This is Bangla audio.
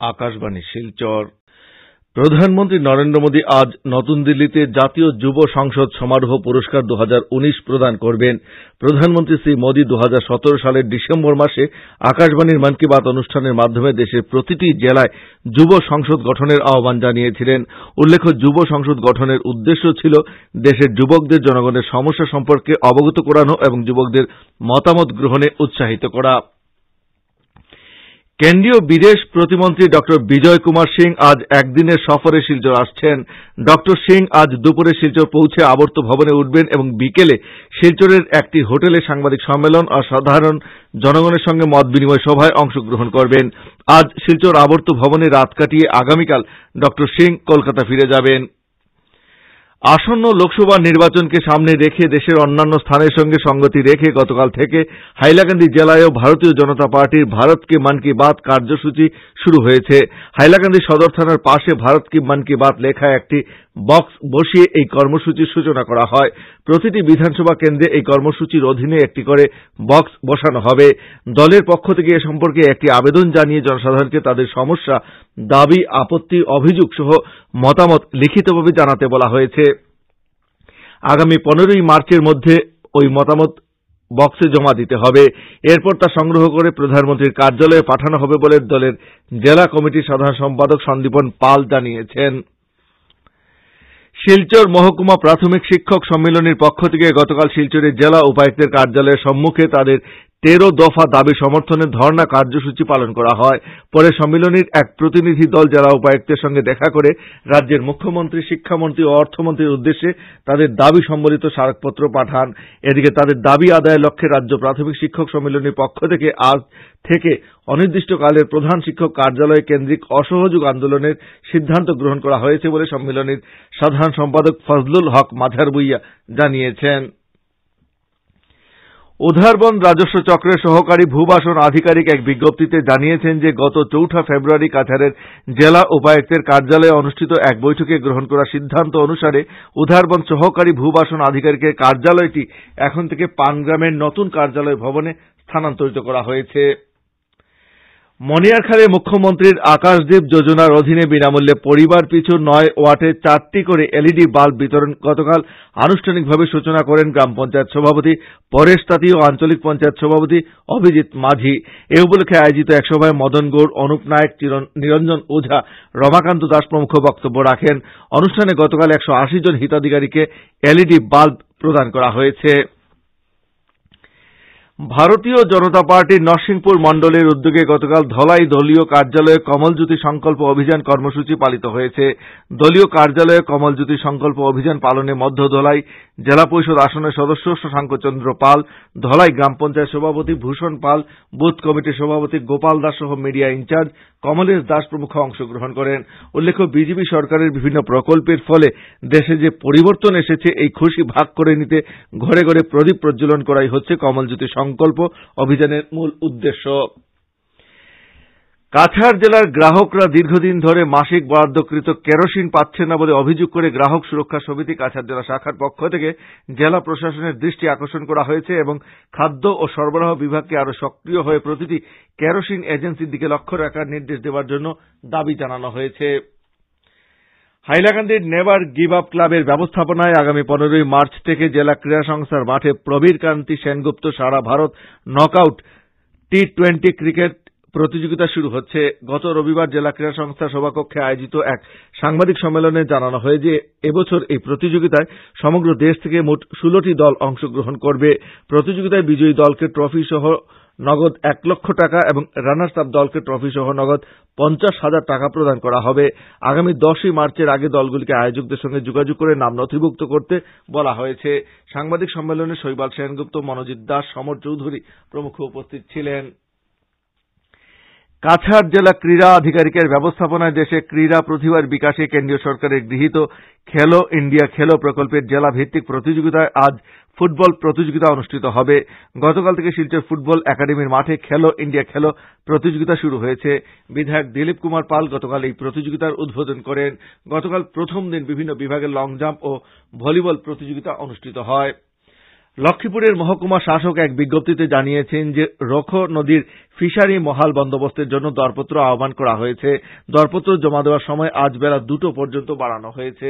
আকাশবাণী শিলচর। প্রধানমন্ত্রী নরেন্দ্র মোদী আজ নতুন দিল্লিতে জাতীয় যুব সংসদ সমারোহ পুরস্কার 2019 প্রদান করবেন। প্রধানমন্ত্রী শ্রী মোদী 2017 সালের ডিসেম্বর মাসে আকাশবাণীর মন কি বাত অনুষ্ঠানের মাধ্যমে দেশের প্রতিটি জেলায় যুব সংসদ গঠনের আহ্বান জানিয়েছিলেন। উল্লেখ্য, যুব সংসদ গঠনের উদ্দেশ্য ছিল দেশের যুবকদের জনগণের সমস্যা সম্পর্কে অবগত করানো এবং যুবকদের মতামত গ্রহণে উৎসাহিত করা। কেন্দ্রীয় বিদেশ প্রতিমন্ত্রী ড বিজয় কুমার সিং আজ একদিনের সফরে শিলচর আসছেন। ড সিং আজ দুপুরে শিলচর পৌঁছে আবর্ত ভবনে উঠবেন এবং বিকেলে শিলচরের একটি হোটেলে সাংবাদিক সম্মেলন ও সাধারণ জনগণের সঙ্গে মত বিনিময় সভায় অংশগ্রহণ করবেন। আজ শিলচর আবর্ত ভবনে রাত কাটিয়ে আগামীকাল ড সিং কলকাতা ফিরে যাবেন। আসন্ন লোকসভা নির্বাচনকে সামনে রেখে দেশের অন্যান্য স্থানের সঙ্গে সঙ্গতি রেখে গতকাল থেকে হাইলাকান্দি জেলায়ও ভারতীয় জনতা পার্টির ভারত কি মন কি বাত কার্যসূচি শুরু হয়েছে। হাইলাকান্দি সদর থানার পাশে ভারত কি মন কি বাত লেখা একটি বক্স বসিয়ে এই কর্মসূচির সূচনা করা হয়। প্রতিটি বিধানসভা কেন্দ্রে এই কর্মসূচির অধীনে একটি করে বক্স বসানো হবে। দলের পক্ষ থেকে এ সম্পর্কে একটি আবেদন জানিয়ে জনসাধারণকে তাদের সমস্যা, দাবি, আপত্তি, অভিযোগ সহ মতামত লিখিতভাবে জানাতে বলা হয়েছে। আগামী 15ই মার্চের মধ্যে ওই মতামত বক্সে জমা দিতে হবে। এরপর তা সংগ্রহ করে প্রধানমন্ত্রীর কার্যালয়ে পাঠানো হবে বলে দলের জেলা কমিটির সাধারণ সম্পাদক সন্দীপন পাল জানিয়েছেন। শিলচর মহকুমা প্রাথমিক শিক্ষক সম্মিলনীর পক্ষ থেকে গতকাল শিলচরের জেলা উপায়ুক্তের কার্যালয়ের সম্মুখে তাদের 13 দফা দাবি সমর্থনে ধর্ণা কার্যসূচি পালন করা হয়। পরে সম্মিলনীর এক প্রতিনিধি দল জেলা উপায়ুক্তের সঙ্গে দেখা করে রাজ্যের মুখ্যমন্ত্রী, শিক্ষামন্ত্রী ও অর্থমন্ত্রীর উদ্দেশ্যে তাদের দাবি সম্বলিত স্মারকপত্র পাঠান। এদিকে তাদের দাবি আদায়ের লক্ষ্যে রাজ্য প্রাথমিক শিক্ষক সম্মিলনীর পক্ষ থেকে আজ থেকে অনির্দিষ্টকালের প্রধান শিক্ষক কার্যালয় কেন্দ্রিক অসহযোগ আন্দোলনের সিদ্ধান্ত গ্রহণ করা হয়েছে বলে সম্মিলনীর সাধারণ সম্পাদক ফজলুল হক মাঝার ভুইয়া জানিয়েছেন। উধারবন রাজস্ব চক্রের সহকারী ভূবাসন আধিকারিক এক বিজ্ঞপ্তিতে জানিয়েছেন যে গত 4 ফেব্রুয়ারি কাছাড়ের জেলা উপায়ুক্তের কার্যালয়ে অনুষ্ঠিত এক বৈঠকে গ্রহণ করা সিদ্ধান্ত অনুসারে উধারবন সহকারী ভূবাসন আধিকারিকের কার্যালয়টি এখন থেকে পানগ্রামের নতুন কার্যালয় ভবনে স্থানান্তরিত করা হয়েছে। মণিয়ারখালে মুখ্যমন্ত্রীর আকাশদ্বীপ যোজনার অধীনে বিনামূল্যে পরিবার পিছু 9 ওয়াটের 4টি করে এলইডি বাল্ব বিতরণ গতকাল আনুষ্ঠানিকভাবে সূচনা করেন গ্রাম পঞ্চায়েত সভাপতি পরেশ তাঁতি ও আঞ্চলিক পঞ্চায়েত সভাপতি অভিজিৎ মাঝি। এ উপলক্ষে আয়োজিত এক সভায় মদন গৌড়, অনুপ নায়ক, নিরঞ্জন ওঝা, রমাকান্ত দাস প্রমুখ বক্তব্য রাখেন। অনুষ্ঠানে গতকাল 180 জন হিতাধিকারীকে এলইডি বাল্ব প্রদান করা হয়েছে। ভারতীয় জনতা পার্টির নরসিংপুর মন্ডলের উদ্যোগে গতকাল ধলাই দলীয় কার্যালয়ে কমলজ্যোতি সংকল্প অভিযান কর্মসূচি পালিত হয়েছে। দলীয় কার্যালয়ে কমলজ্যোতি সংকল্প অভিযান পালনে মধ্য ধলাই জেলা পরিষদ আসনের সদস্য শশাঙ্ক চন্দ্র পাল, ধলাই গ্রাম পঞ্চায়েত সভাপতি ভূষণ পাল, বুথ কমিটির সভাপতি গোপাল দাস সহ মিডিয়া ইনচার্জ কমলেশ দাস প্রমুখ অংশগ্রহণ করেন। উল্লেখ্য, বিজেপি সরকারের বিভিন্ন প্রকল্পের ফলে দেশে যে পরিবর্তন এসেছে এই খুশি ভাগ করে নিতে ঘরে ঘরে প্রদীপ প্রজ্বলন করাই হচ্ছে কমলজ্যোতি সংকল্প অভিযানের মূল উদ্দেশ্য। কাছাড় জেলার গ্রাহকরা দীর্ঘদিন ধরে মাসিক বরাদ্দকৃত কেরোসিন পাচ্ছেন না বলে অভিযোগ করে গ্রাহক সুরক্ষা সমিতি কাছাড় জেলা শাখার পক্ষ থেকে জেলা প্রশাসনের দৃষ্টি আকর্ষণ করা হয়েছে এবং খাদ্য ও সরবরাহ বিভাগকে আরো সক্রিয় হয়ে প্রতিটি কেরোসিন এজেন্সির দিকে লক্ষ্য রাখার নির্দেশ দেওয়ার জন্য দাবি জানানো হয়েছে। হাইলাকান্দির নেভার গিভ আপ ক্লাবের ব্যবস্থাপনায় আগামী 15ই মার্চ থেকে জেলা ক্রীড়া সংস্থার মাঠে প্রবীর কান্তি সেনগুপ্ত সারা ভারত নকআউট টি20 ক্রিকেট প্রতিযোগিতা শুরু হচ্ছে। গত রবিবার জেলা ক্রীড়া সংস্থার সভাকক্ষে আয়োজিত এক সাংবাদিক সম্মেলনে জানানো হয় যে এবছর এই প্রতিযোগিতায় সমগ্র দেশ থেকে মোট 16টি দল অংশগ্রহণ করবে। প্রতিযোগিতায় বিজয়ী দলকে ট্রফি সহ নগদ 1 লক্ষ টাকা এবং রানার্স আপ দলকে ট্রফি সহ নগদ 50,000 টাকা প্রদান করা হবে। আগামী 10ই মার্চের আগে দলগুলিকে আয়োজকদের সঙ্গে যোগাযোগ করে নাম নথিভুক্ত করতে বলা হয়েছে। সাংবাদিক সম্মেলনে শৈবাল সেনগুপ্ত, মনোজিৎ দাস, সমর চৌধুরী প্রমুখ উপস্থিত ছিলেন। কাছাড় জেলা ক্রীড়া আধিকারিকের ব্যবস্থাপনায় দেশে ক্রীড়া প্রতিভার বিকাশে কেন্দ্রীয় সরকারের গৃহীত খেলো ইন্ডিয়া খেলো প্রকল্পের জেলা ভিত্তিক প্রতিযোগিতায় আজ ফুটবল প্রতিযোগিতা অনুষ্ঠিত হবে। গতকাল থেকে শিলচর ফুটবল একাডেমির মাঠে খেলো ইন্ডিয়া খেলো প্রতিযোগিতা শুরু হয়েছে। বিধায়ক দিলীপ কুমার পাল গতকাল এই প্রতিযোগিতার উদ্বোধন করেন। গতকাল প্রথম দিন বিভিন্ন বিভাগের লং জাম্প ও ভলিবল প্রতিযোগিতা অনুষ্ঠিত হয়। লক্ষ্মীপুরের মহকুমা শাসক এক বিজ্ঞপ্তিতে জানিয়েছেন যে রোখ নদীর ফিশারি মহাল বন্দোবস্তের জন্য দরপত্র আহ্বান করা হয়েছে। দরপত্র জমা দেওয়ার সময় আজ বেলা 2টো পর্যন্ত বাড়ানো হয়েছে।